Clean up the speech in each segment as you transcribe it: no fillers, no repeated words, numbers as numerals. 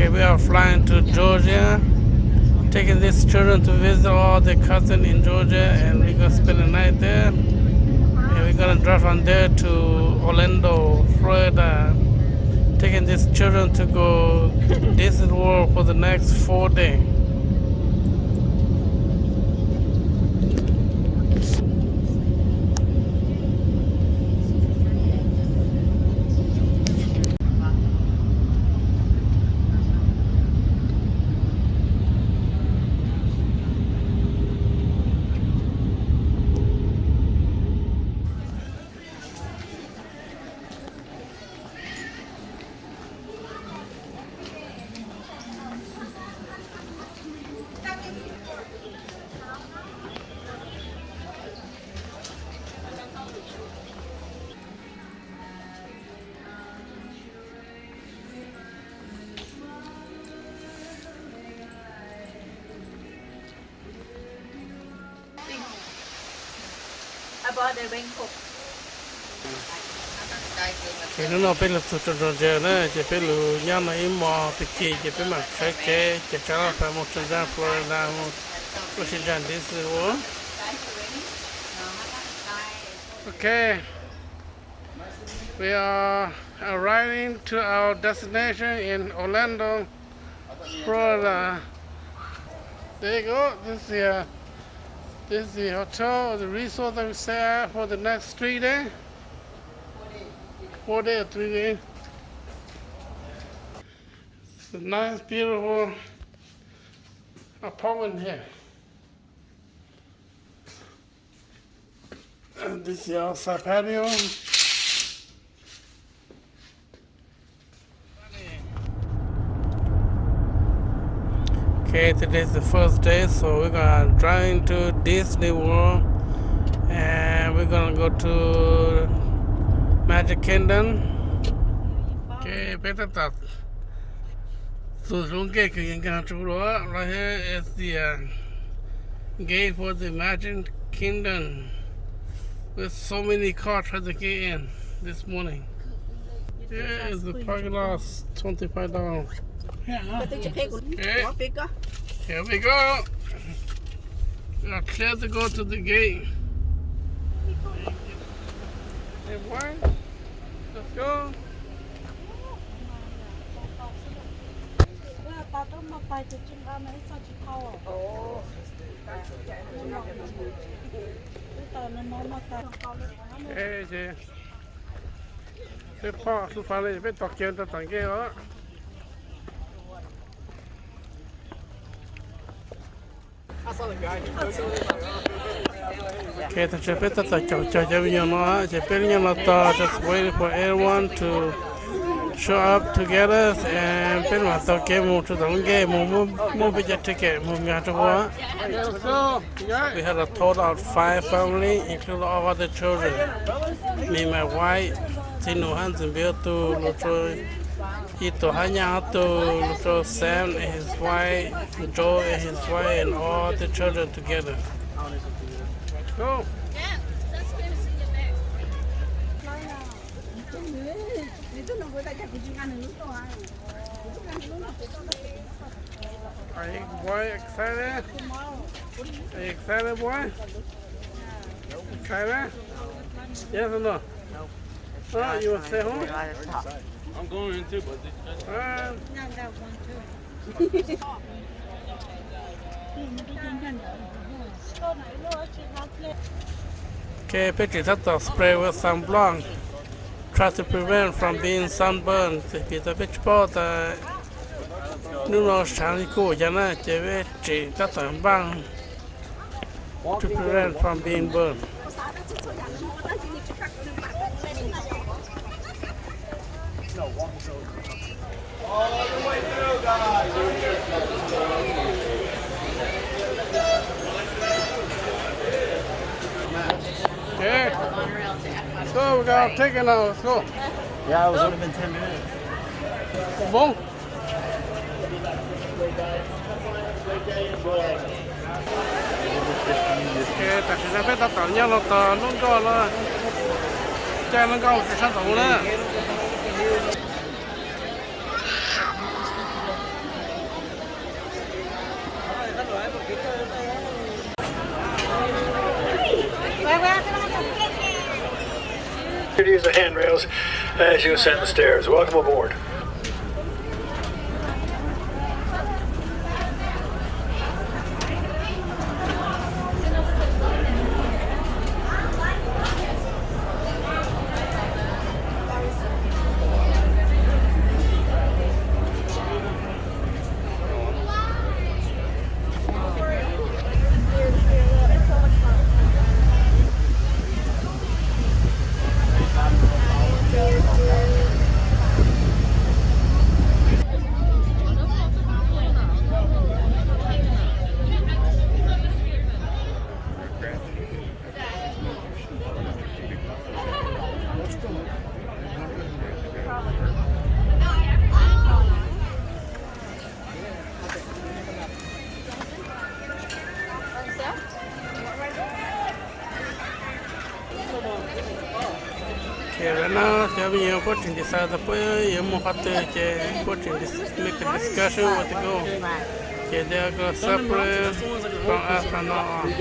Okay, we are flying to Georgia, taking these children to visit all their cousins in Georgia, and we're gonna spend the night there. And we're gonna drive from there to Orlando, Florida, taking these children to go Disney World for the next 4 days. About the raincoat. Thì nó bên là sụt tròn giờ nữa, chỉ bên là nhà mà im mò bị kì, chỉ bên mà trái cây, chỉ cho nó phải một chân gian Florida, một chân gian Disney World. Okay, we are arriving to our destination in Orlando, Florida. There you go. This is the hotel, the resort that we stay at for the next 3 days. 4 days or 3 days. It's a nice, beautiful apartment here. And this is our outside patio. Okay, today's the first day, so we're gonna drive into Disney World, and we're gonna go to Magic Kingdom. Okay, better that. So gate right here is the gate for the Magic Kingdom, with so many cars trying to get in this morning. Yeah, it's the parking lot, $25. Okay, here we go. We are clear to go to the gate. Everyone, let's go. Hey, chị. Cái pho su pha này phải tọt chân tọt tận kia đó. Okay, the chapter just waiting for everyone to show up together, and to the game, move ticket, we had a total of 5 families, including all the children. Me, my wife, Tino Hans and Bill to Ito Hanya to Sam and his wife, Joe and his wife, and all the children together. Go. Yeah, that's good to see you back. Are you boy excited? Are you excited, boy? Excited? Yes or no? No. Oh, you want to stay home? I'm going in too, but Okay, Petri Tata spray with sunblock. Try to prevent from being sunburned. Thì ta biết bao ta nếu nó sáng thì cô cho nó chế về chỉ ta tận băng to prevent from being burned. all the way through, guys. Okay. So we got taken now. Let's go. Yeah, it would have been 10 minutes. Boom. Okay, tại sao biết ta tận nhau là tờ nó có là chơi nó có một sản phẩm nữa. handrails as you ascend the stairs. Welcome aboard. Okay, right now, we are putting this out of the way. You move up to putting this, make a discussion what to go. Okay, they are going to separate from us from now on.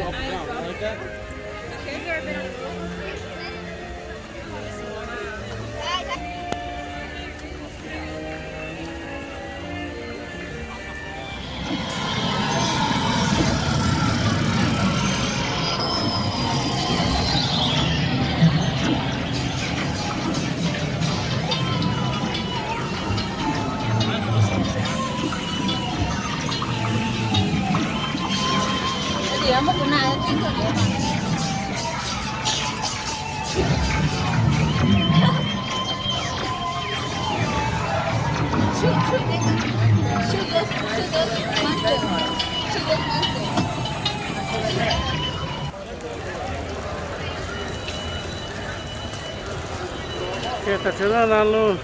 Okay, the children are alone.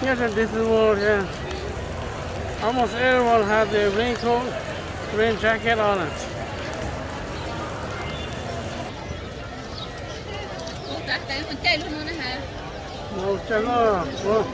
Yes, this is what here. Almost everyone has their raincoat, rain jacket on it. No, chalo. Well,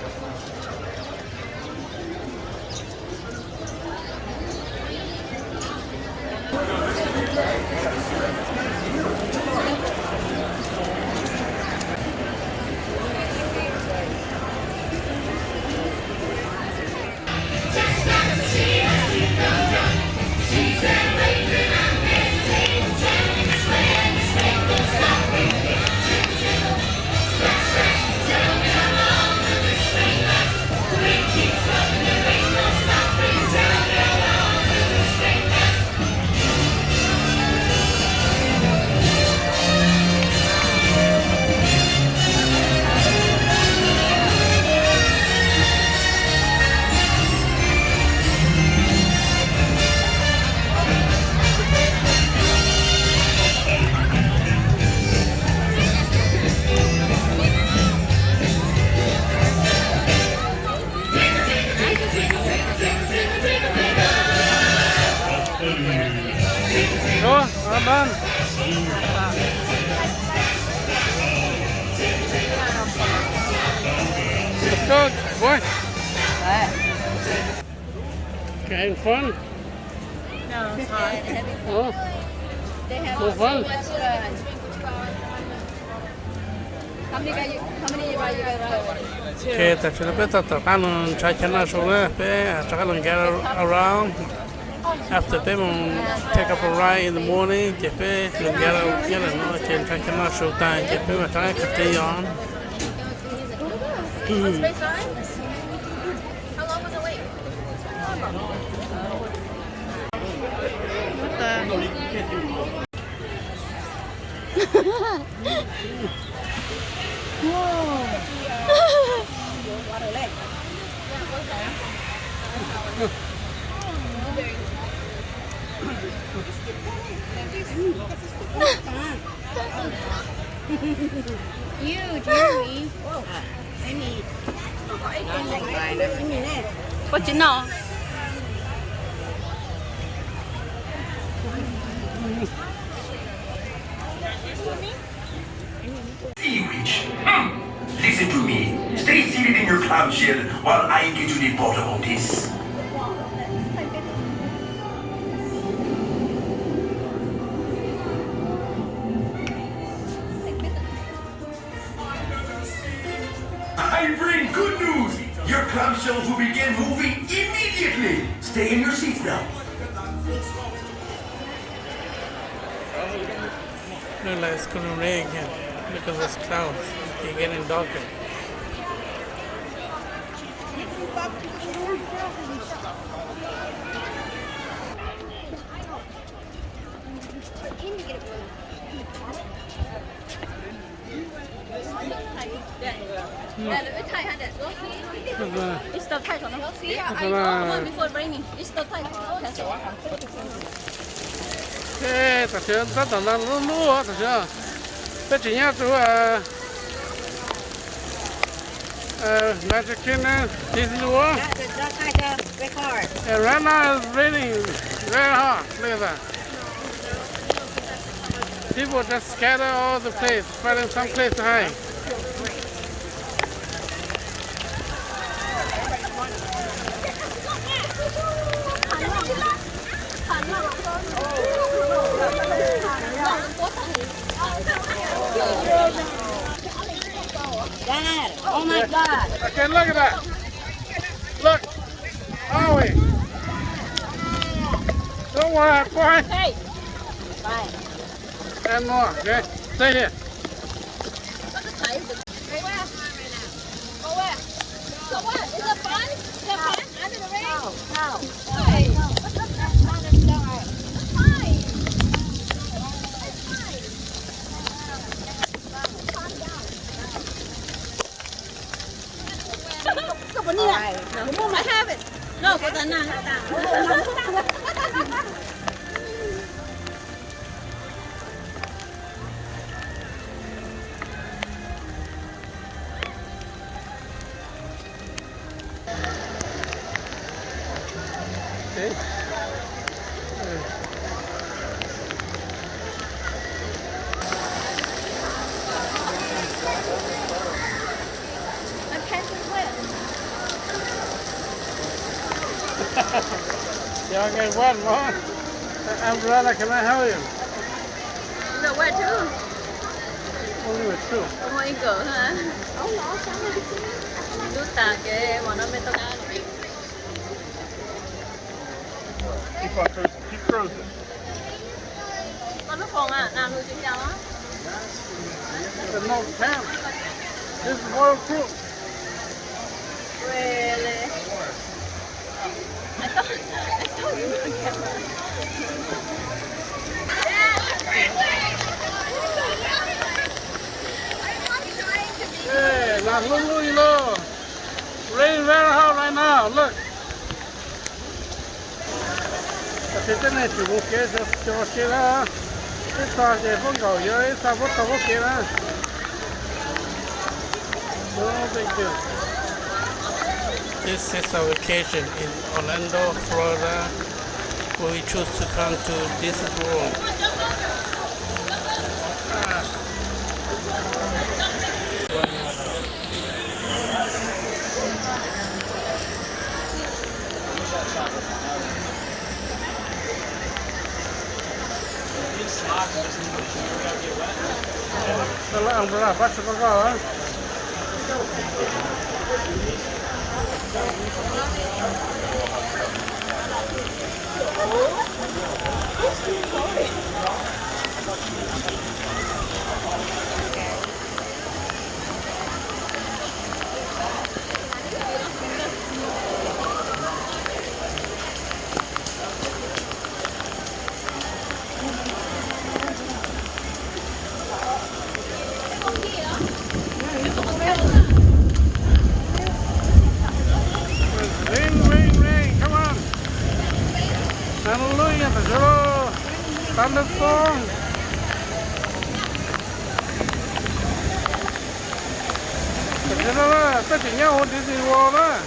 Hartman. Let's go, boy. Okay, having fun? No, it's hot. Oh, They have more fun. so much how many are you guys going? Okay, that's a bit of the canon, China, so let's get around. After they take up a ride in the morning, get paid, get out, get another can take a show time, get paid, try to stay on. How long was the wait? Huge, Jeremy. What you know? Seaweed. Listen to me. Stay seated in your cloud shell while I get to the bottom of this. clamshells will begin moving immediately. Stay in your seats now. Look like it's gonna rain again because of clouds. It's getting darker. It's the title, no? Before raining. It's the title. Thế ta chưa rất là lăn lúa ta chưa. Thế chỉ nhớ chú Magic Kingdom Disney World. That tiger record. And right now it's raining very hard. Look at that. People just scatter all the place, finding some place to hide. Dad, oh my God. Okay, look at that. Look. Howie. Don't worry, boy. Hey! Bye. And more, okay? Stay here. Go where? So what? Is it fun? Is it fun? Under the rain? No. Hey! Not a star. Hi! All right. I have it. No, but I'm not. Okay. I'm catching wet. Y'all get one more. Umbrella, can I help you? No, wet too. Only with two. Có một cỡ hả? Đút tà cái mà nó mới tao ăn. Keep frozen. Con nó còn à? Nào nuôi chim á? There's no camp. This is waterproof. Really? I thought you were camera. Hey, now look. Rain very hard right now. Look. Thế cái này chỉ một cái cho cái là cái sao cái phong cầu dưới sao bắt đầu cái là no big deal. This is our vacation in Orlando, Florida, where we choose to come to Disney World. Kalau umbrella apa sekolah? Rain, come on. Hallelujah, Pastor. Thunderstorm. Tất cả nhau Disney World đó.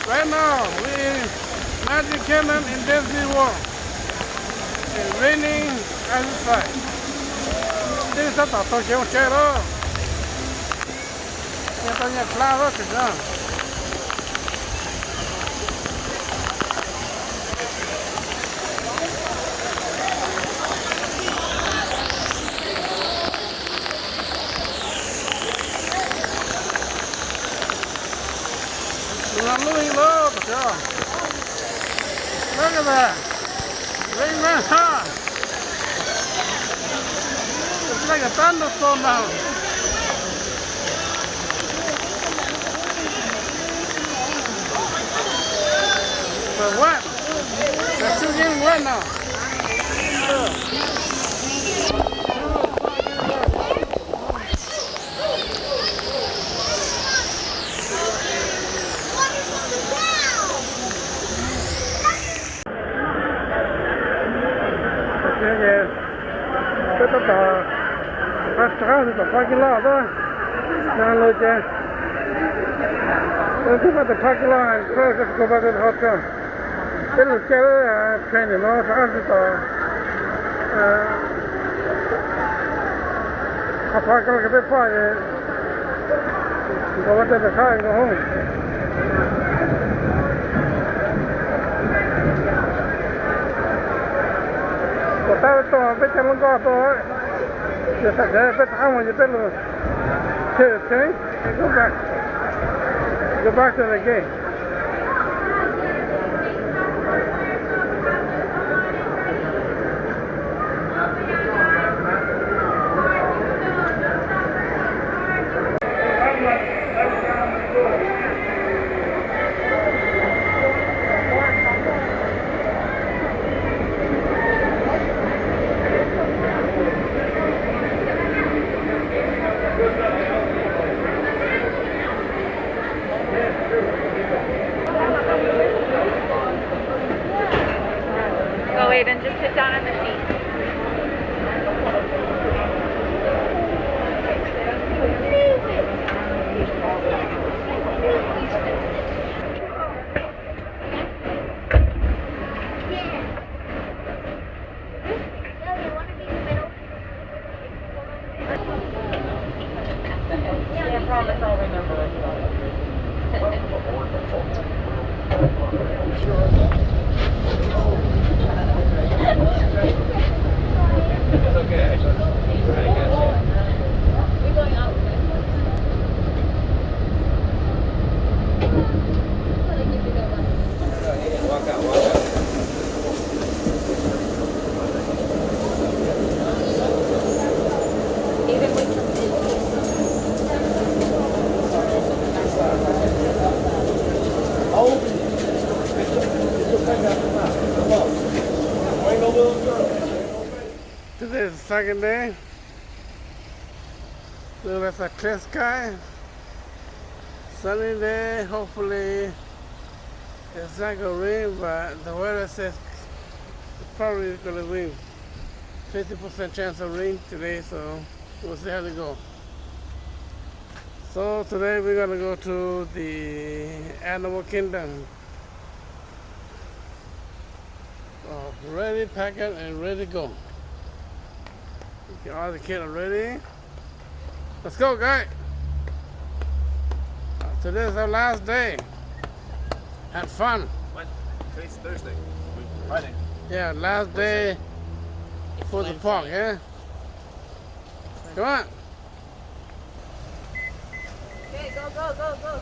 Right now, we in Magic Kingdom in Disney World. It's raining outside. This is the Tokyo Shadow. Nhà tôi nhà cloud đó, thực ra. Louis Love, yeah. Look at that. Rain man hard. It's like a thunderstorm now. But wet. They're still getting wet now. Cái tàu phát sáng thì phải cái lò đó, nào rồi chứ, cái phải phát cái lò này, cái có bao nhiêu hot chưa? Cái lúc chơi train thì nó phát cái tàu, phát cái phải có bao nhiêu khai cái không? Tao to biết chăm con to giờ thật ra biết tháo mà giờ biết luôn okay go back to the gate. Go wait and just sit down on the seat. I promise I'll remember it. It's okay, actually. We're going out. Walk out, walk out. Today is the second day. So that's a clear sky. Sunny day. Hopefully it's not gonna rain, but the weather says it's probably gonna rain. 50% chance of rain today, so we'll see how they go. So today we're gonna go to the animal kingdom. Ready, pack it, and ready to go. Get all the kids are ready. Let's go, guys. Today's our last day. Had fun. What? Today's Thursday. Friday. Yeah, last day for the park, yeah? Come on. Okay, go.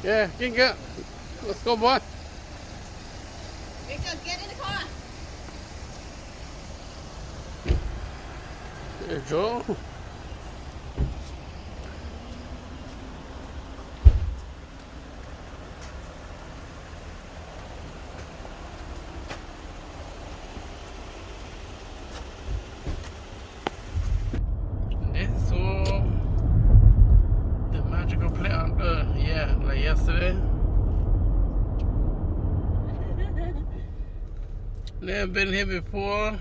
Yeah, get good. Let's go, boy. Victor, get in the car. There, Joe. This is all the magical place on Earth. Yeah, like yesterday. Never been here before.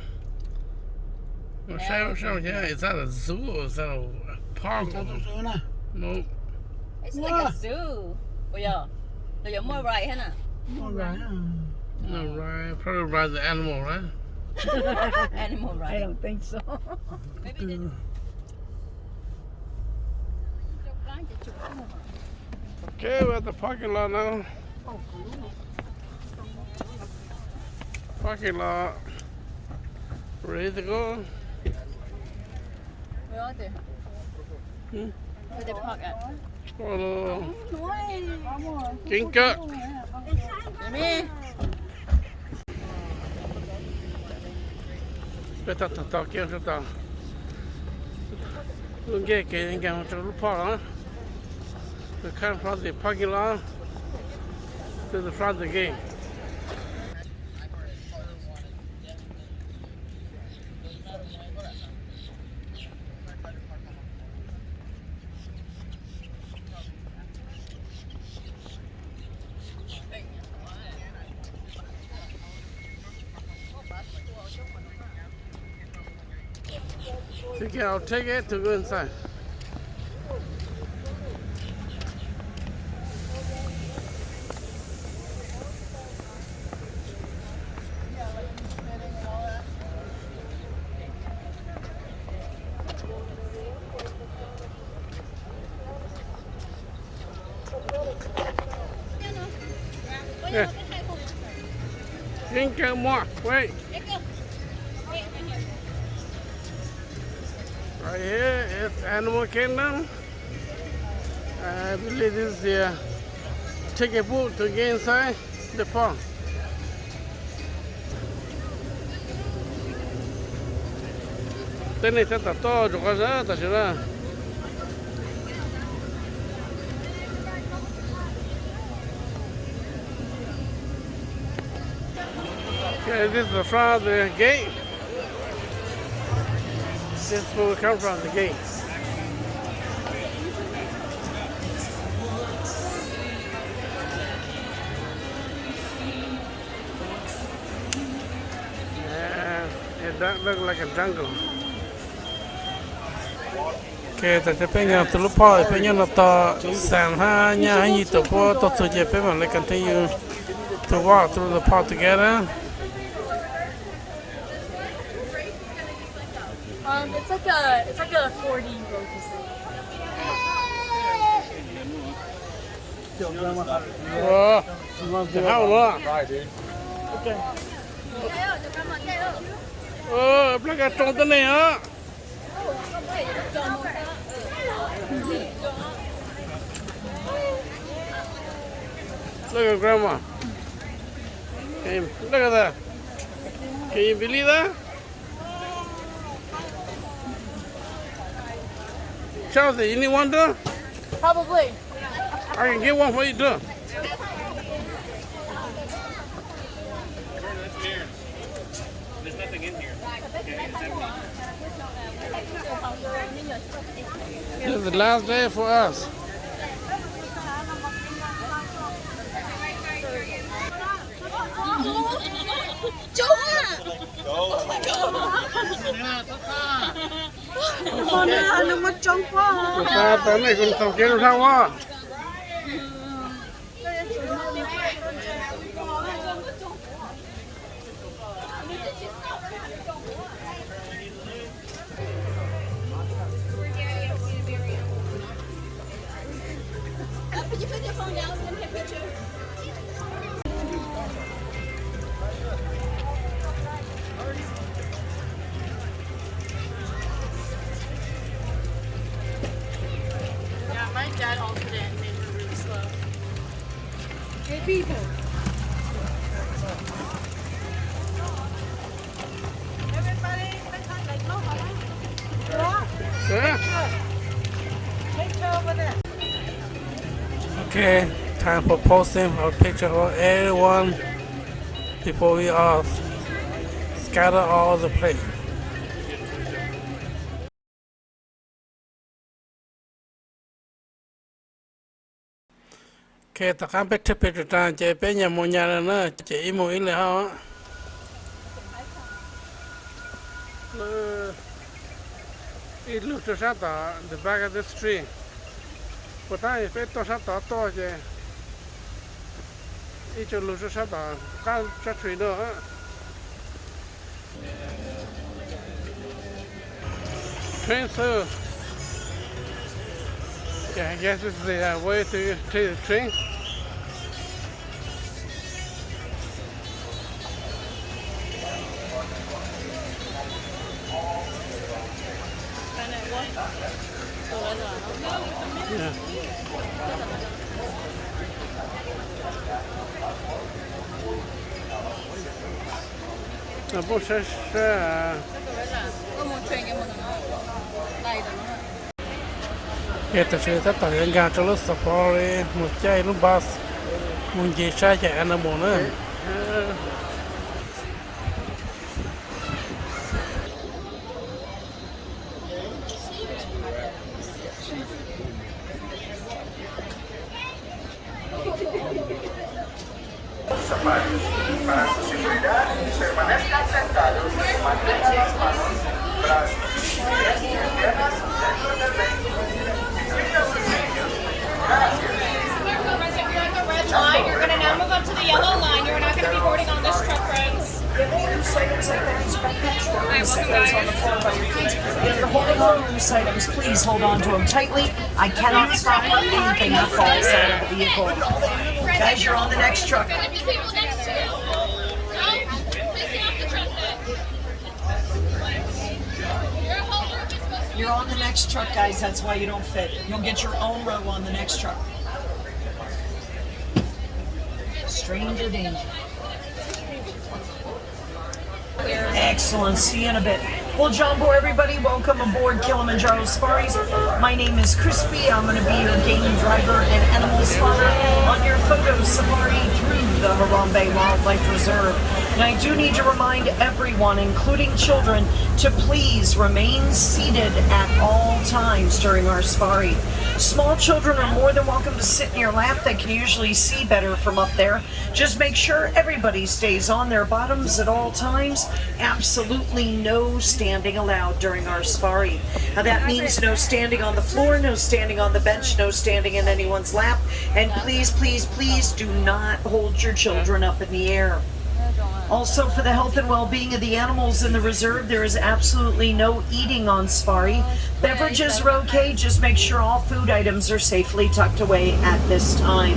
Yeah, is that a zoo or is that a park? Nope. It's like a zoo. Ủa giờ? Rồi giờ mua ride hả nè? No, right. Probably ride the animal, right? Animal ride. I don't think so. Maybe they Okay, we're at the parking lot now. Parking lot. Ready to go? Where are they? Hmm? Where they park at? Oh, Kinka. Beta tata kia tata. Lunge ke inga to lupa. We come from the parking lot to the front of the gate. Okay, I'll take it to go inside. Yeah. Drink more. Wait. Right here is Animal Kingdom. I believe this is the ticket booth to get inside the park. Tên này thật là to, chỗ có rất là chưa. Okay, this is the front of the gate. This is where we come from, the gate. It does look like a jungle. Okay, tại bên nhà từ lúcพ่อbên nhà nó to sàn ha nhà hay gì tụiพ่อtụi tôi chỉ bên mà lại continue to walk through the park together. It's like a 4D roller coaster. Whoa, how long? Right, dude. Oh, like a trông tên này hả? Look at Grandma. Hey, look at that. Can you believe that? Chelsea, you need one too? Probably. I can get one for you too. There's nothing in here. This is the last day for us. Người ta tới này còn tàu kia sao quá. Put your phone down and take a picture. Yeah, my dad altered it and made it really slow. Hey, people. Everybody, Yeah. picture over there. Okay, time for posting a picture of everyone before we all scatter all the place. Okay, ta khám picture picture ta chế bé nhà một nhà này nữa chế ý một ý là hao á. It looks to shut the back of this tree. But I if it to shut to chế. It should look to shut can't shut tree door. Train through. Yeah, I guess this is the way to the train. Yeah. Un bon chercheur. Esta ciudad está en Untitled Safari, mucha en un bus, mucha ya en amona. Para su seguridad, permanezcan sentados, mantengan las manos, brazos, pies y piernas dentro del vehículo. Explica sus niños. Gracias. If you're at the red line, you're going to now move up to the yellow line. You're not going to be boarding on this truck, Rose. Loose items like that, expect that set those on the floor by your feet. If you're holding on to loose items, please hold on to them tightly. I cannot stop for anything that falls out of the vehicle. Guys, you're on the next truck. You're on the next truck, guys. That's why you don't fit. You'll get your own row on the next truck. Stranger danger. Excellent. See you in a bit. Well, Jumbo, everybody, welcome aboard Kilimanjaro Safaris. My name is Crispy. I'm going to be your game driver and animal spotter on your photo safari through the Harambe Wildlife Reserve. And I do need to remind everyone, including children, to please remain seated at all times during our safari. Small children are more than welcome to sit in your lap. They can usually see better from up there. Just make sure everybody stays on their bottoms at all times. Absolutely no standing allowed during our safari. Now that means no standing on the floor, no standing on the bench, no standing in anyone's lap. And please, please, please do not hold your children up in the air. Also, for the health and well-being of the animals in the reserve, there is absolutely no eating on safari. Beverages are okay, just make sure all food items are safely tucked away at this time.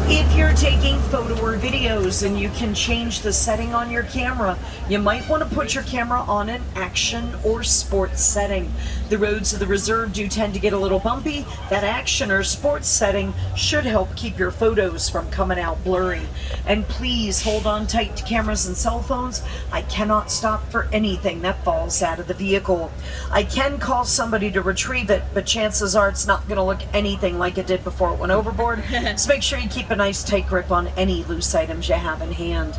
If you're taking photo or videos and you can change the setting on your camera, you might want to put your camera on an action or sports setting. The roads of the reserve do tend to get a little bumpy. That action or sports setting should help keep your photos from coming out blurry. And please hold on tight to cameras and cell phones. I cannot stop for anything that falls out of the vehicle. I can call somebody to retrieve it, but chances are it's not going to look anything like it did before it went overboard. So make sure you keep a nice tight grip on any loose items you have in hand.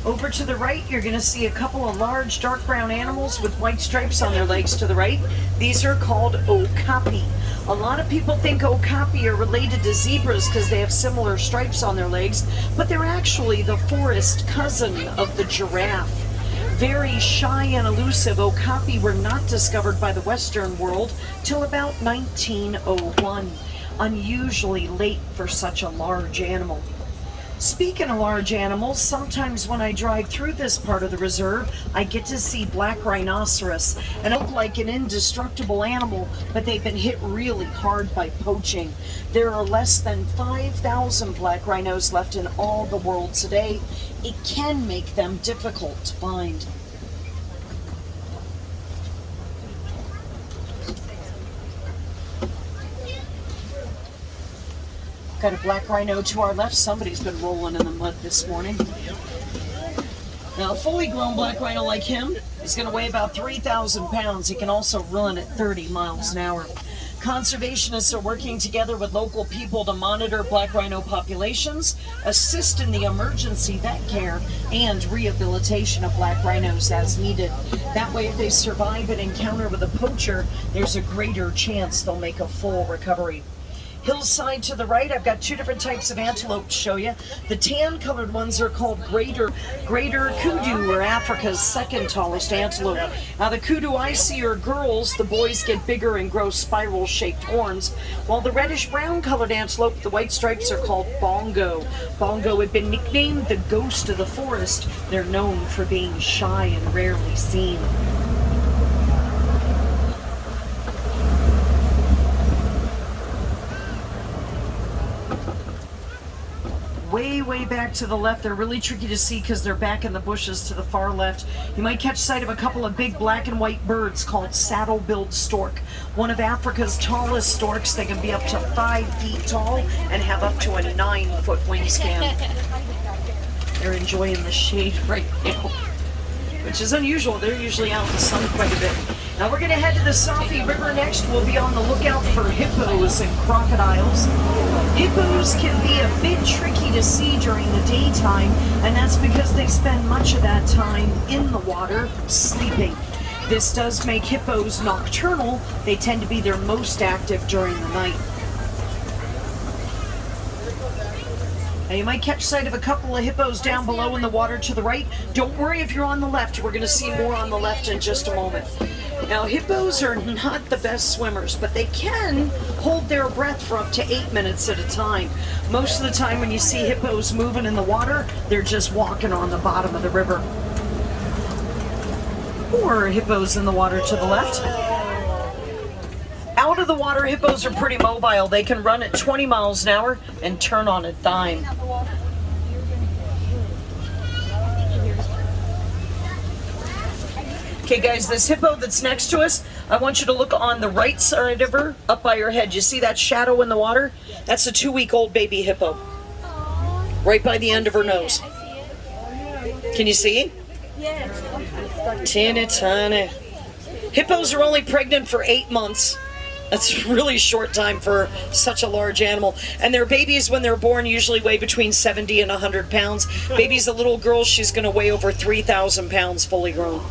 Over to the right, you're going to see a couple of large dark brown animals with white stripes on their legs to the right. These are called Okapi. A lot of people think Okapi are related to zebras because they have similar stripes on their legs, but they're actually the forest cousin of the giraffe. Very shy and elusive, Okapi were not discovered by the Western world till about 1901. Unusually late for such a large animal. Speaking of large animals, sometimes when I drive through this part of the reserve, I get to see black rhinoceros, and look like an indestructible animal, but they've been hit really hard by poaching. There are less than 5,000 black rhinos left in all the world today. It can make them difficult to find. Got a black rhino to our left. Somebody's been rolling in the mud this morning. Now, a fully grown black rhino like him is going to weigh about 3,000 pounds. He can also run at 30 miles an hour. Conservationists are working together with local people to monitor black rhino populations, assist in the emergency vet care, and rehabilitation of black rhinos as needed. That way, if they survive an encounter with a poacher, there's a greater chance they'll make a full recovery. Hillside to the right, I've got two different types of antelope to show you. The tan-colored ones are called greater kudu, or Africa's second tallest antelope. Now, the kudu I see are girls. The boys get bigger and grow spiral-shaped horns. While the reddish-brown colored antelope, the white stripes, are called bongo. Bongo had been nicknamed the ghost of the forest. They're known for being shy and rarely seen. way, way back to the left. They're really tricky to see because they're back in the bushes to the far left. You might catch sight of a couple of big black and white birds called saddle-billed stork. One of Africa's tallest storks. They can be up to 5 feet tall and have up to a 9-foot wingspan. They're enjoying the shade right now, which is unusual. They're usually out in the sun quite a bit. Now we're going to head to the Safi River next. We'll be on the lookout for hippos and crocodiles. Hippos can be a bit tricky to see during the daytime, and that's because they spend much of that time in the water sleeping. This does make hippos nocturnal. They tend to be their most active during the night. Now you might catch sight of a couple of hippos down below in the water to the right. Don't worry if you're on the left. We're going to see more on the left in just a moment. Now hippos are not the best swimmers, but they can hold their breath for up to 8 minutes at a time. Most of the time when you see hippos moving in the water, they're just walking on the bottom of the river. Or hippos in the water to the left. Out of the water, hippos are pretty mobile. They can run at 20 miles an hour and turn on a dime. Okay guys, this hippo that's next to us, I want you to look on the right side of her, up by her head. You see that shadow in the water? That's a 2-week-old baby hippo. Right by the end of her nose. Can you see? Yes. Teeny tiny. Hippos are only pregnant for 8 months. That's a really short time for such a large animal. And their babies, when they're born, usually weigh between 70 and 100 pounds. Baby's a little girl, she's going to weigh over 3,000 pounds fully grown.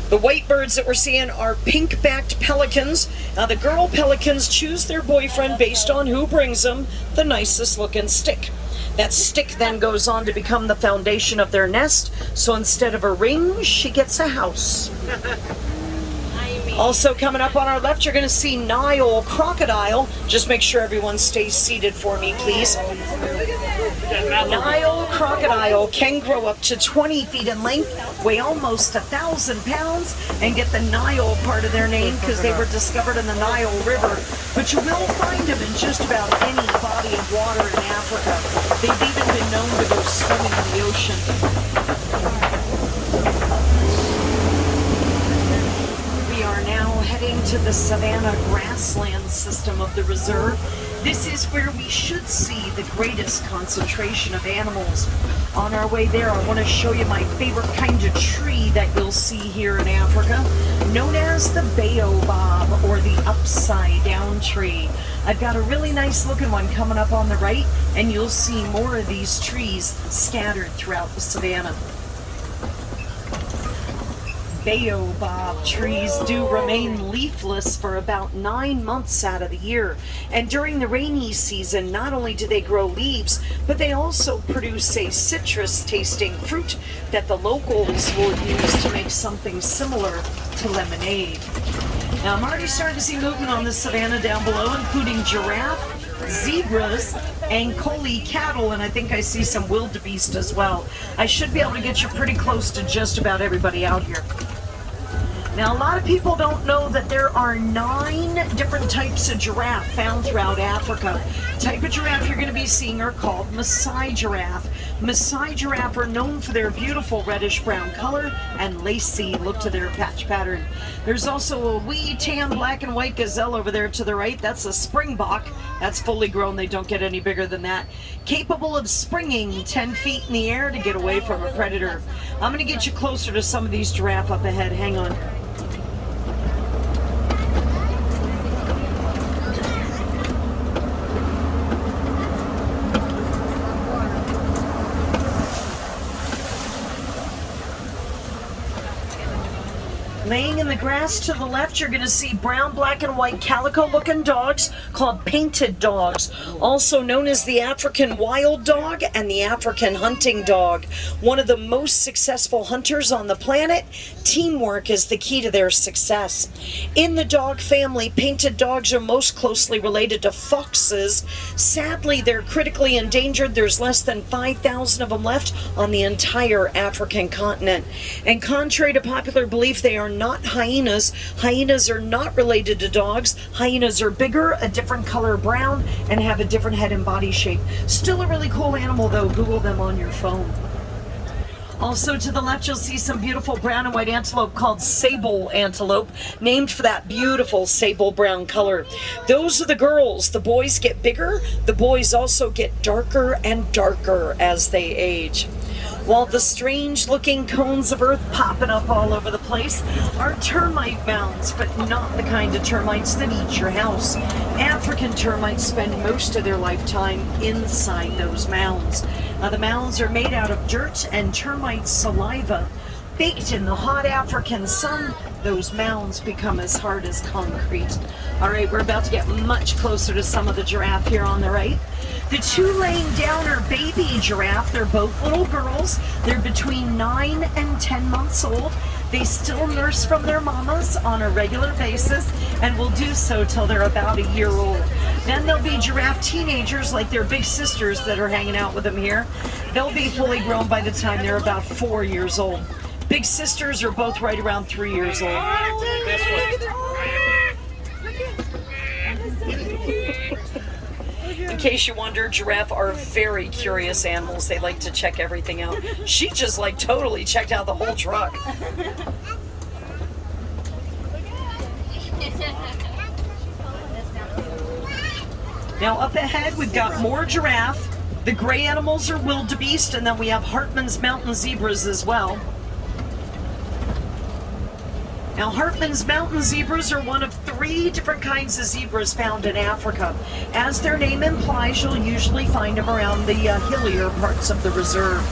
The white birds that we're seeing are pink-backed pelicans. Now the girl pelicans choose their boyfriend based on who brings them the nicest looking stick. That stick then goes on to become the foundation of their nest. So instead of a ring, she gets a house. Also coming up on our left, you're going to see Nile Crocodile. Just make sure everyone stays seated for me, please. Nile Crocodile can grow up to 20 feet in length, weigh almost 1,000 pounds, and get the Nile part of their name because they were discovered in the Nile River. But you will find them in just about any body of water in Africa. They've even been known to go swimming in the ocean. We are now heading to the Savannah Grassland system of the reserve. This is where we should see the greatest concentration of animals. On our way there, I want to show you my favorite kind of tree that you'll see here in Africa, known as the baobab, or the upside down tree. I've got a really nice looking one coming up on the right, and you'll see more of these trees scattered throughout the savannah. Baobab trees do remain leafless for about 9 months out of the year. And during the rainy season, not only do they grow leaves, but they also produce a citrus-tasting fruit that the locals will use to make something similar to lemonade. Now, I'm already starting to see movement on the savannah down below, including giraffe, zebras, and collie cattle, and I think I see some wildebeest as well. I should be able to get you pretty close to just about everybody out here. Now, a lot of people don't know that there are 9 different types of giraffe found throughout Africa. The type of giraffe you're going to be seeing are called Maasai giraffe. Maasai giraffe are known for their beautiful reddish-brown color and lacy look to their patch pattern. There's also a wee tan black and white gazelle over there to the right. That's a Springbok. That's fully grown. They don't get any bigger than that. Capable of springing 10 feet in the air to get away from a predator. I'm going to get you closer to some of these giraffe up ahead. Hang on. Laying in the grass to the left, you're going to see brown, black, and white calico-looking dogs called painted dogs, also known as the African wild dog and the African hunting dog. One of the most successful hunters on the planet. Teamwork is the key to their success. In the dog family, painted dogs are most closely related to foxes. Sadly, they're critically endangered. There's less than 5,000 of them left on the entire African continent. And contrary to popular belief, they are not hyenas. Hyenas are not related to dogs. Hyenas are bigger, a different color brown, and have a different head and body shape. Still a really cool animal though. Google them on your phone. Also to the left, you'll see some beautiful brown and white antelope called Sable Antelope, named for that beautiful sable brown color. Those are the girls. The boys get bigger. The boys also get darker and darker as they age. While the strange-looking cones of earth popping up all over the place are termite mounds, but not the kind of termites that eat your house. African termites spend most of their lifetime inside those mounds. Now, the mounds are made out of dirt and termite saliva. Baked in the hot African sun, those mounds become as hard as concrete. All right, we're about to get much closer to some of the giraffe here on the right. The two laying down are baby giraffe. They're both little girls. They're between 9 and 10 months old. They still nurse from their mamas on a regular basis and will do so till they're about a year old. Then they'll be giraffe teenagers like their big sisters that are hanging out with them here. They'll be fully grown by the time they're about 4 years old. Big sisters are both right around 3 years old. In case you wonder, giraffe are very curious animals. They like to check everything out. She just like totally checked out the whole truck. Now up ahead, we've got more giraffe. The gray animals are wildebeest, and then we have Hartman's mountain zebras as well. Now, Hartman's mountain zebras are one of 3 different kinds of zebras found in Africa. As their name implies, you'll usually find them around the hillier parts of the reserve.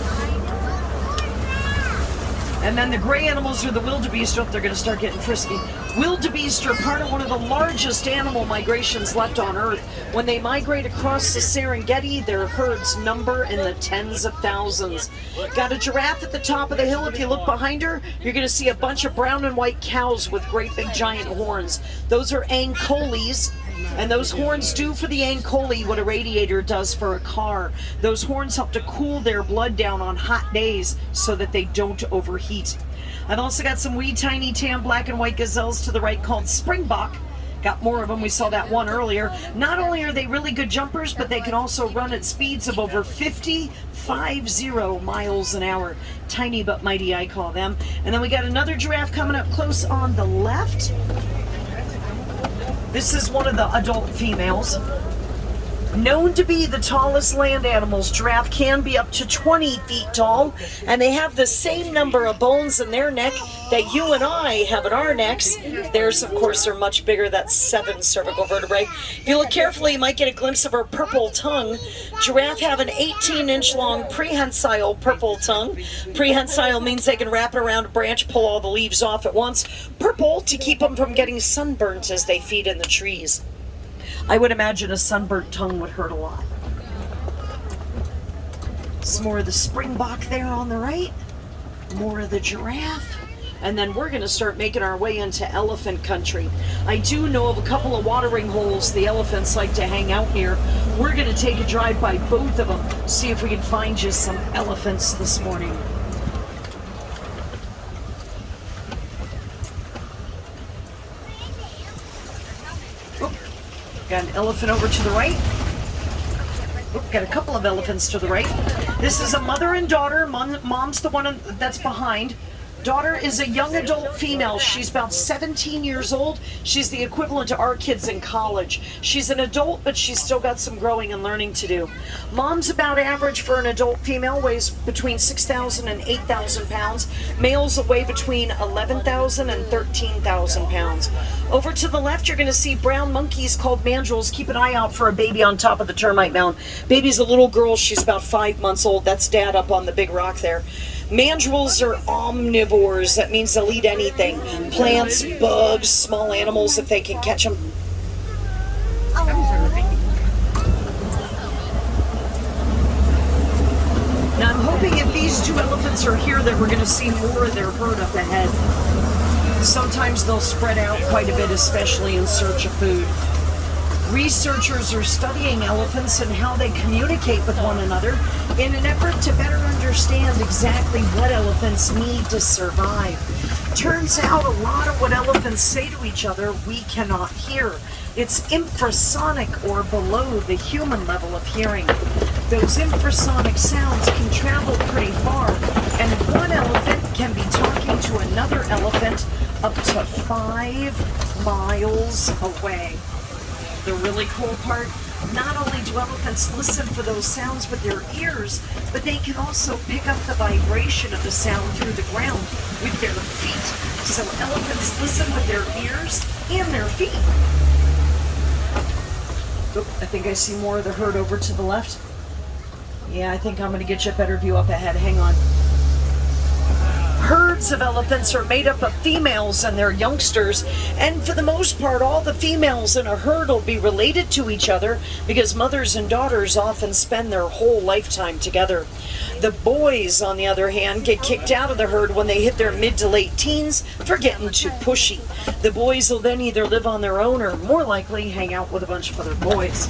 And then the gray animals are the wildebeest. Oh, they're going to start getting frisky. Wildebeest are part of one of the largest animal migrations left on Earth. When they migrate across the Serengeti, their herds number in the tens of thousands. Got a giraffe at the top of the hill. If you look behind her, you're going to see a bunch of brown and white cows with great big giant horns. Those are ancoles. And those horns do for the ancole what a radiator does for a car. Those horns help to cool their blood down on hot days so that they don't overheat. I've also got some wee tiny tan black and white gazelles to the right called Springbok. Got more of them. We saw that one earlier. Not only are they really good jumpers, but they can also run at speeds of over 50 miles an hour. Tiny but mighty, I call them. And then we got another giraffe coming up close on the left. This is one of the adult females. Known to be the tallest land animals, giraffe can be up to 20 feet tall, and they have the same number of bones in their neck that you and I have in our necks. Theirs, of course, are much bigger. That's 7 cervical vertebrae. If you look carefully, you might get a glimpse of her purple tongue. Giraffe have an 18-inch long prehensile purple tongue. Prehensile means they can wrap it around a branch, pull all the leaves off at once. Purple to keep them from getting sunburnt as they feed in the trees. I would imagine a sunburnt tongue would hurt a lot. Some more of the Springbok there on the right. More of the giraffe. And then we're going to start making our way into elephant country. I do know of a couple of watering holes the elephants like to hang out near. We're going to take a drive by both of them, see if we can find just some elephants this morning. Got an elephant over to the right. Got a couple of elephants to the right. This is a mother and daughter. Mom's the one that's behind. Daughter is a young adult female. She's about 17 years old. She's the equivalent to our kids in college. She's an adult, but she's still got some growing and learning to do. Mom's about average for an adult female, weighs between 6,000 and 8,000 pounds. Males weigh between 11,000 and 13,000 pounds. Over to the left, you're going to see brown monkeys called mandrills. Keep an eye out for a baby on top of the termite mound. Baby's a little girl. She's about 5 months old. That's Dad up on the big rock there. Mandrills are omnivores. That means they'll eat anything. Plants, bugs, small animals if they can catch them. Now I'm hoping if these 2 elephants are here that we're going to see more of their herd up ahead. Sometimes they'll spread out quite a bit, especially in search of food. Researchers are studying elephants and how they communicate with one another in an effort to better understand exactly what elephants need to survive. Turns out a lot of what elephants say to each other we cannot hear. It's infrasonic or below the human level of hearing. Those infrasonic sounds can travel pretty far, and one elephant can be talking to another elephant up to 5 miles away. The really cool part, not only do elephants listen for those sounds with their ears, but they can also pick up the vibration of the sound through the ground with their feet. So elephants listen with their ears and their feet. Oop, I think I see more of the herd over to the left. Yeah, I think I'm going to get you a better view up ahead. Hang on. Herds of elephants are made up of females and their youngsters, and for the most part all the females in a herd will be related to each other because mothers and daughters often spend their whole lifetime together. The boys, on the other hand, get kicked out of the herd when they hit their mid to late teens for getting too pushy. The boys will then either live on their own or more likely hang out with a bunch of other boys.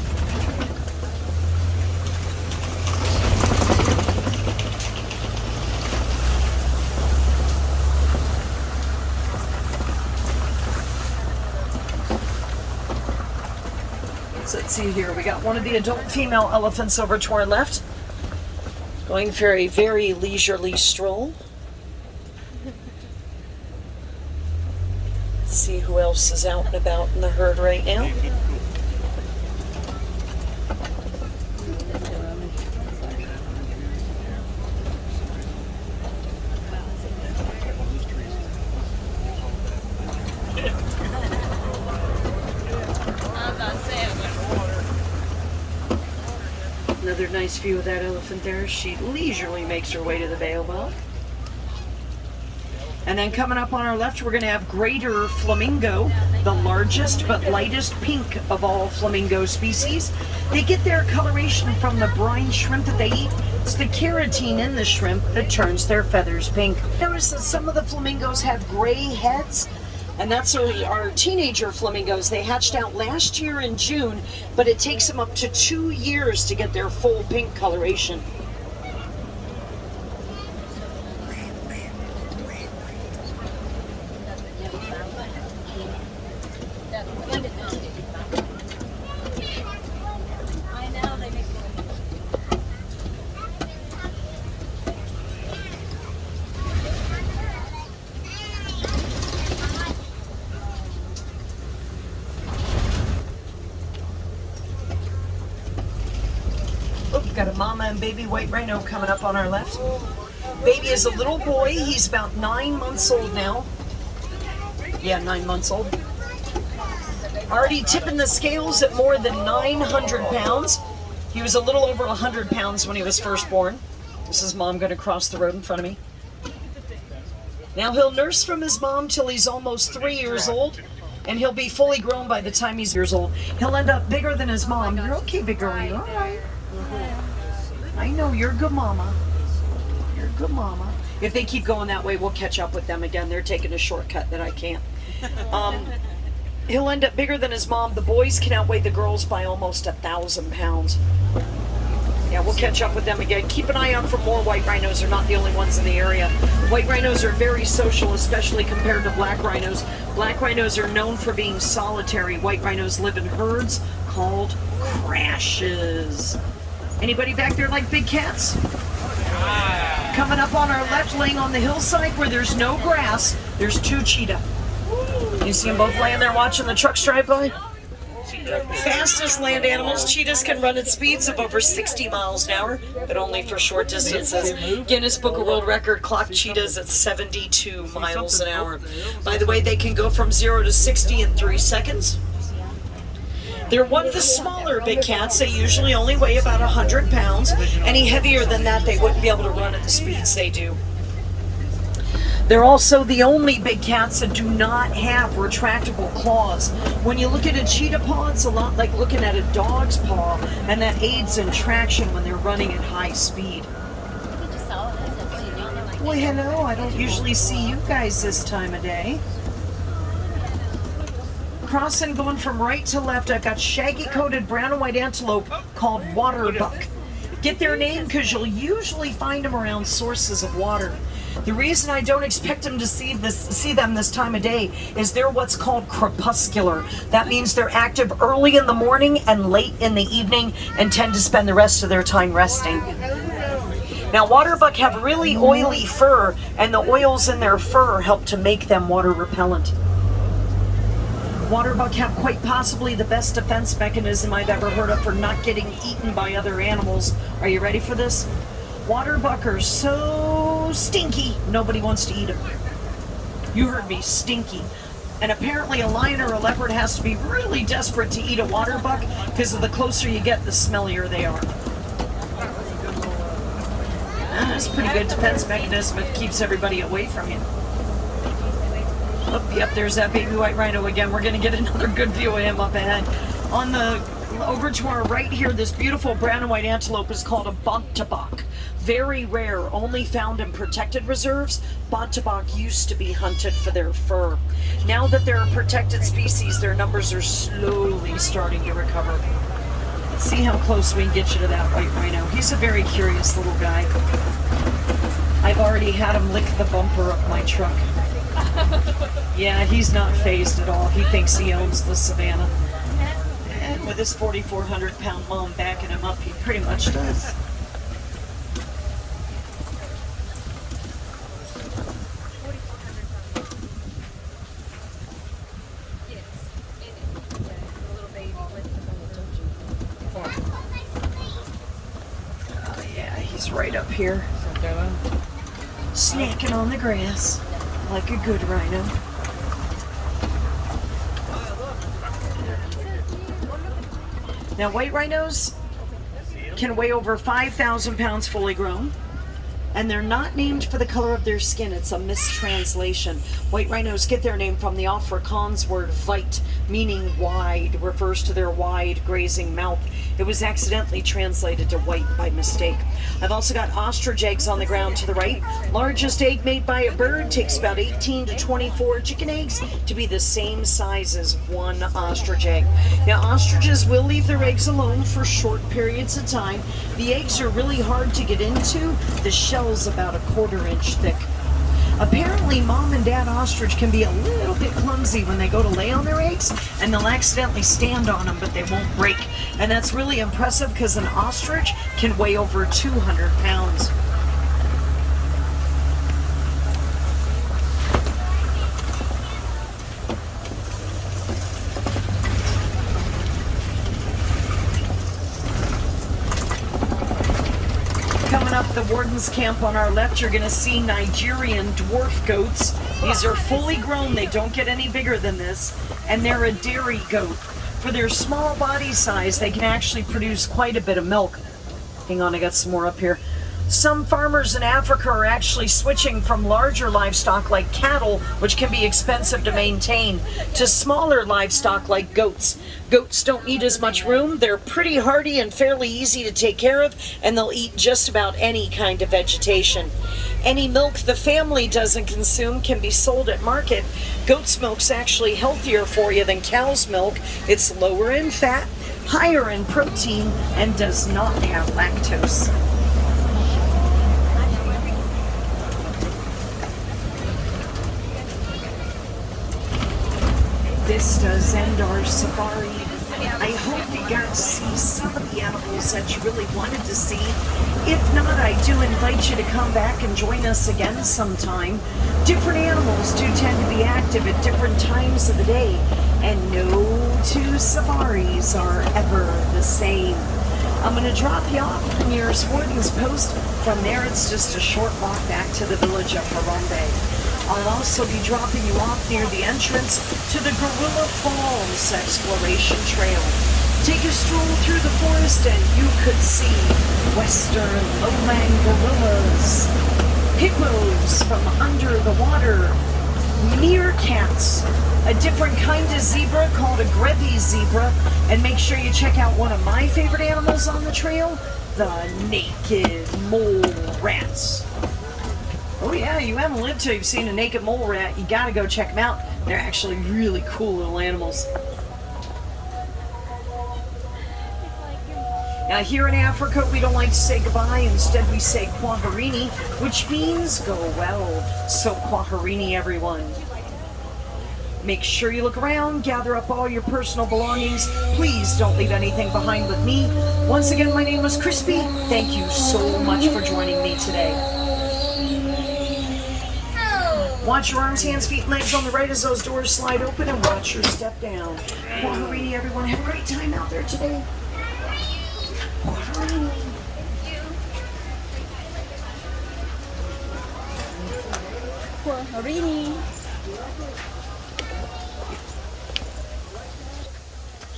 So let's see here, we got one of the adult female elephants over to our left, going for a very leisurely stroll. Let's see who else is out and about in the herd right now. Another nice view of that elephant there. She leisurely makes her way to the baobab. And then coming up on our left, we're going to have greater flamingo, the largest but lightest pink of all flamingo species. They get their coloration from the brine shrimp that they eat. It's the keratin in the shrimp that turns their feathers pink. Notice that some of the flamingos have gray heads. And that's our teenager flamingos. They hatched out last year in June, but it takes them up to 2 years to get their full pink coloration. Got a mama and baby white rhino coming up on our left. Baby is a little boy. He's about 9 months old now. Yeah, 9 months old. Already tipping the scales at more than 900 pounds. He was a little over 100 pounds when he was first born. This is mom going to cross the road in front of me. Now he'll nurse from his mom till he's almost 3 years old, and he'll be fully grown by the time he's years old. He'll end up bigger than his mom. You're okay, big girl. You're all right. I know, you're a good mama. You're a good mama. If they keep going that way, we'll catch up with them again. They're taking a shortcut that I can't. He'll end up bigger than his mom. The boys can outweigh the girls by almost 1,000 pounds. Yeah, we'll catch up with them again. Keep an eye out for more white rhinos. They're not the only ones in the area. White rhinos are very social, especially compared to black rhinos. Black rhinos are known for being solitary. White rhinos live in herds called crashes. Anybody back there like big cats? Coming up on our left, laying on the hillside where there's no grass, there's 2 cheetah. You see them both laying there watching the trucks drive by? Fastest land animals, cheetahs can run at speeds of over 60 miles an hour, but only for short distances. Guinness Book of World Record clocked cheetahs at 72 miles an hour. By the way, they can go from 0 to 60 in 3 seconds. They're one of the smaller big cats. They usually only weigh about 100 pounds. Any heavier than that, they wouldn't be able to run at the speeds they do. They're also the only big cats that do not have retractable claws. When you look at a cheetah paw, it's a lot like looking at a dog's paw, and that aids in traction when they're running at high speed. Well, hello, I don't usually see you guys this time of day. Crossing, going from right to left, I've got shaggy-coated brown and white antelope called water buck. Get their name because you'll usually find them around sources of water. The reason I don't expect them to see them this time of day is they're what's called crepuscular. That means they're active early in the morning and late in the evening and tend to spend the rest of their time resting. Now, waterbuck have really oily fur, and the oils in their fur help to make them water repellent. Waterbuck have quite possibly the best defense mechanism I've ever heard of for not getting eaten by other animals. Are you ready for this? Waterbuck are so stinky, nobody wants to eat them. You heard me, stinky. And apparently a lion or a leopard has to be really desperate to eat a waterbuck because the closer you get, the smellier they are. That's a pretty good defense mechanism. It keeps everybody away from you. Oh, yep, there's that baby white rhino again. We're going to get another good view of him up ahead. Over to our right here, this beautiful brown and white antelope is called a bontebok. Very rare, only found in protected reserves. Bontebok used to be hunted for their fur. Now that they're a protected species, their numbers are slowly starting to recover. Let's see how close we can get you to that white rhino. He's a very curious little guy. I've already had him lick the bumper of my truck. Yeah, he's not fazed at all. He thinks he owns the Savannah. And with his 4,400-pound mom backing him up, he pretty much does. Oh yeah, he's right up here. Snacking on the grass. Like a good rhino. Now, white rhinos can weigh over 5,000 pounds fully grown, and they're not named for the color of their skin. It's a mistranslation. White rhinos get their name from the Afrikaans word weit, meaning wide, refers to their wide grazing mouth. It was accidentally translated to white by mistake. I've also got ostrich eggs on the ground to the right. Largest egg made by a bird takes about 18 to 24 chicken eggs to be the same size as one ostrich egg. Now, ostriches will leave their eggs alone for short periods of time. The eggs are really hard to get into. The shell's about a 1/4 inch thick. Apparently, mom and dad ostrich can be a little bit clumsy when they go to lay on their eggs, and they'll accidentally stand on them, but they won't break. And that's really impressive because an ostrich can weigh over 200 pounds. Coming up the warden's camp on our left, you're going to see Nigerian dwarf goats. These are fully grown. They don't get any bigger than this, and they're a dairy goat. For their small body size, they can actually produce quite a bit of milk. Hang on, I got some more up here. Some farmers in Africa are actually switching from larger livestock like cattle, which can be expensive to maintain, to smaller livestock like goats. Goats don't need as much room. They're pretty hardy and fairly easy to take care of, and they'll eat just about any kind of vegetation. Any milk the family doesn't consume can be sold at market. Goat's milk's actually healthier for you than cow's milk. It's lower in fat, higher in protein, and does not have lactose. This does end our safari. I hope you got to see some of the animals that you really wanted to see. If not, I do invite you to come back and join us again sometime. Different animals do tend to be active at different times of the day, and no two safaris are ever the same. I'm going to drop you off near Warden's Post. From there, it's just a short walk back to the village of Hartman. I'll also be dropping you off near the entrance to the Gorilla Falls Exploration Trail. Take a stroll through the forest and you could see western lowland gorillas, hippos from under the water, meerkats, a different kind of zebra called a Grevy zebra, and make sure you check out one of my favorite animals on the trail, the naked mole rats. Oh yeah, you haven't lived till you've seen a naked mole rat. You gotta go check them out. They're actually really cool little animals. Now, here in Africa, we don't like to say goodbye. Instead, we say kwaherini, which means go well. So, kwaherini, everyone. Make sure you look around, gather up all your personal belongings. Please don't leave anything behind with me. Once again, my name is Crispy. Thank you so much for joining me today. Watch your arms, hands, feet, and legs on the right as those doors slide open, and watch your step down. Kwaherini, everyone. Have a great time out there today. Kwaherini. Kwaherini.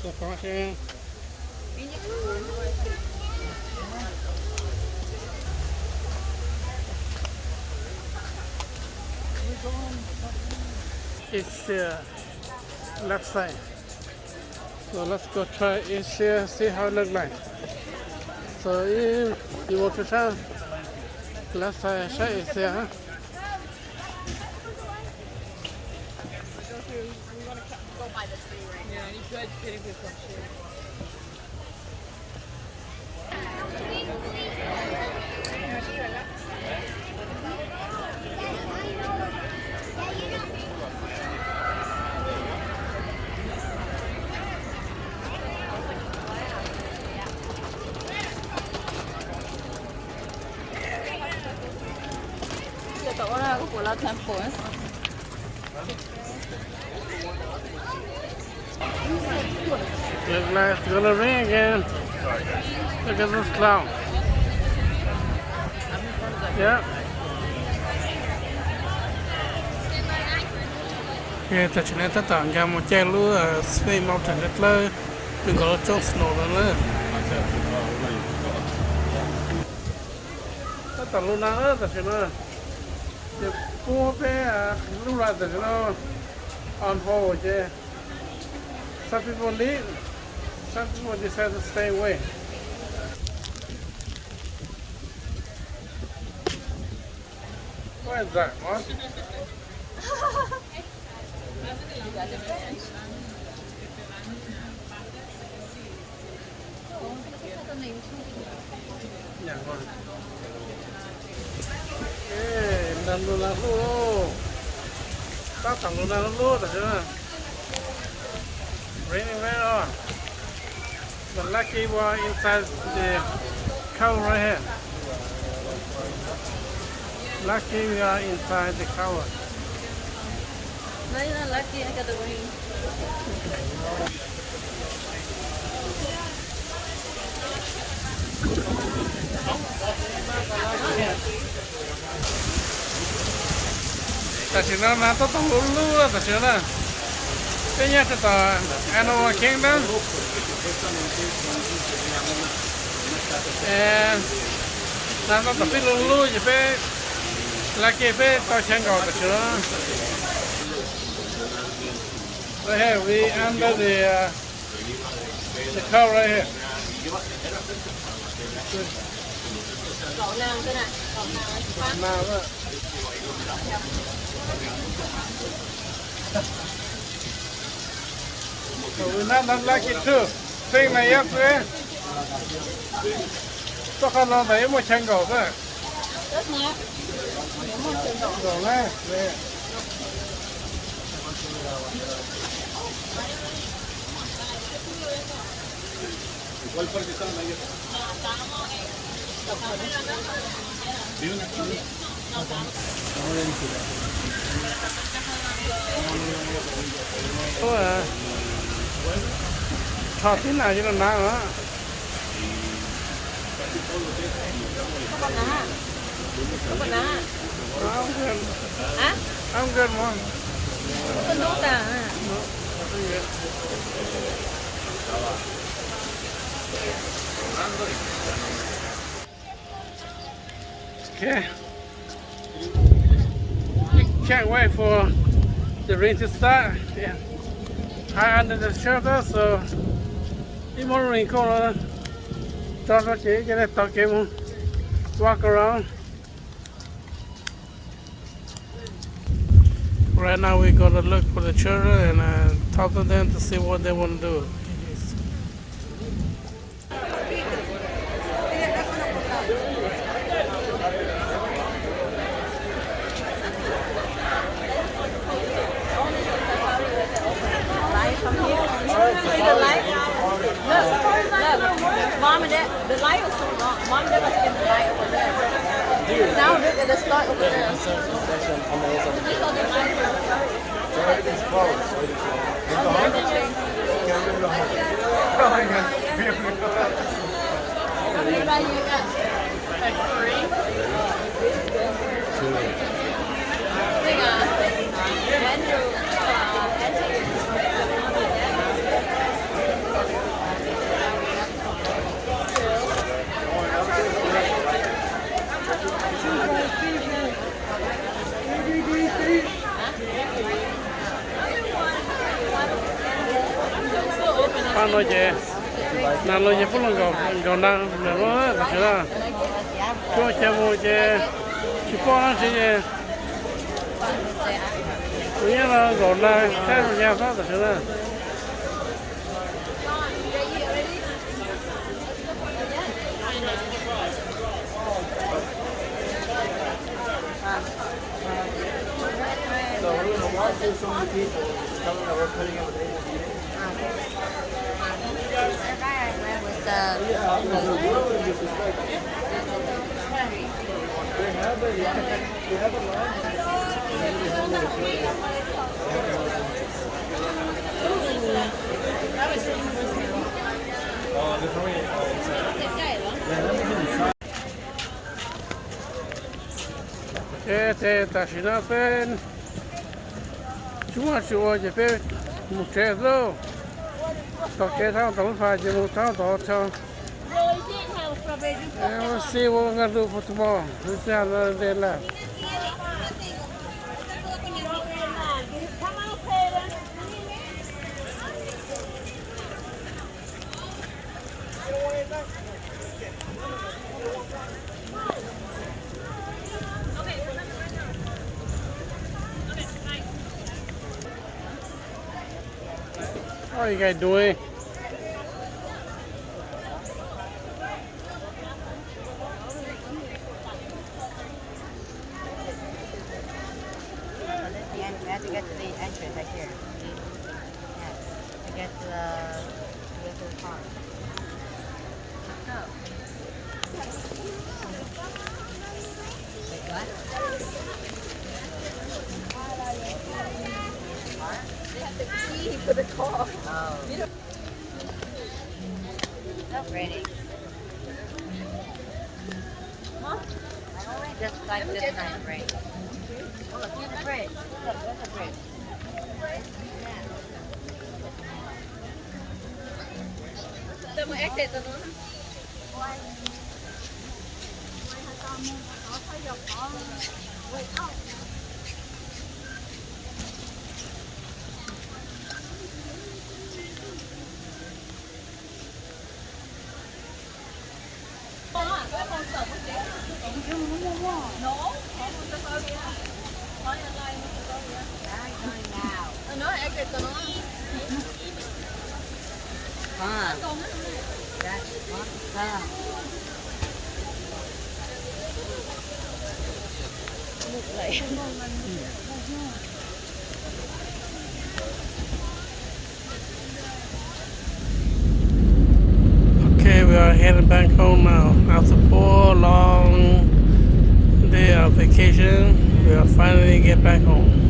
So far here. It's the left side. So let's go try it here, see how it looks like. So if you want to try left side, try it here. Huh? Yeah, you could fit it with some shit. Của temple ấy. Looks like it's gonna rain again. Look at this cloud. Yeah. Okay, ta chine ta tang ga mo che lu Spain mountain let le. Đừng có chốt snow lên. Ta tang lu na ta chine. The poor bear, look like that, you know, on hold, yeah. Some people leave, some people decide to stay away. What is that, what? Yeah, one. Nằm luôn là luôn, ta tặng luôn là luôn, được chưa? Raining very on. But lucky we're inside the cover right here. Lucky we are inside the cover. Đấy là lucky I got the rain. Ta chỉ nói là tôi tông lú là ta chỉ là cái nhà tôi tao Animal Kingdom and là tôi tập biết lú chỉ phải là cái phải tao chẳng gọi ta chỉ là right here we under the cow right here. Cậu nào thế này? Cậu nào Nào đó. So we're not lucky too. Thing này ép thế. Tôi không nói thấy một chân cầu thôi. rất nè. Cầu này. Thọ tí nào chứ còn nào nữa. Còn ná. I'm good. Hả? I'm good, Mom. Con đốt à? Okay. Can't wait for the rain to start. Yeah. High under the shelter, so đi muốn rain cold rồi. Cho nó chỉ cái này tao kiếm walk around. Right now we're gonna look for the children and talk to them to see what they want to do. See the light? Look. Mom and dad, the light was so long. Mom and dad was in the light over there. Now look at the start over there. You saw the light? Everything's closed. Everybody you got? Like 3. Pan noche, na noche pulong go na me lo ta chera. Cho chamo je, chipo na je. Uya la go na, ta ya sa ta chera. So we're going to walk through so many people. Just tell them that we're putting it with able eating. Ta shina pen. Chua je pe mu che lo. To ke thao to fa je mu thao to cho. We'll see what we're gonna do for tomorrow. Let's see another day left. What are you guys doing? We have to get to the entrance right here. Yeah. To get to the car. Wait, what? They have the key for the car. Oh. Not ready. Huh? Just like this kind of rain. Oh, look, here's the bridge. Look, there's the bridge. Yeah. Tụi mình exit từนู้น. Nó exit từนู้น. Okay, we are heading back home now. After 4 long day of vacation, we are finally get back home.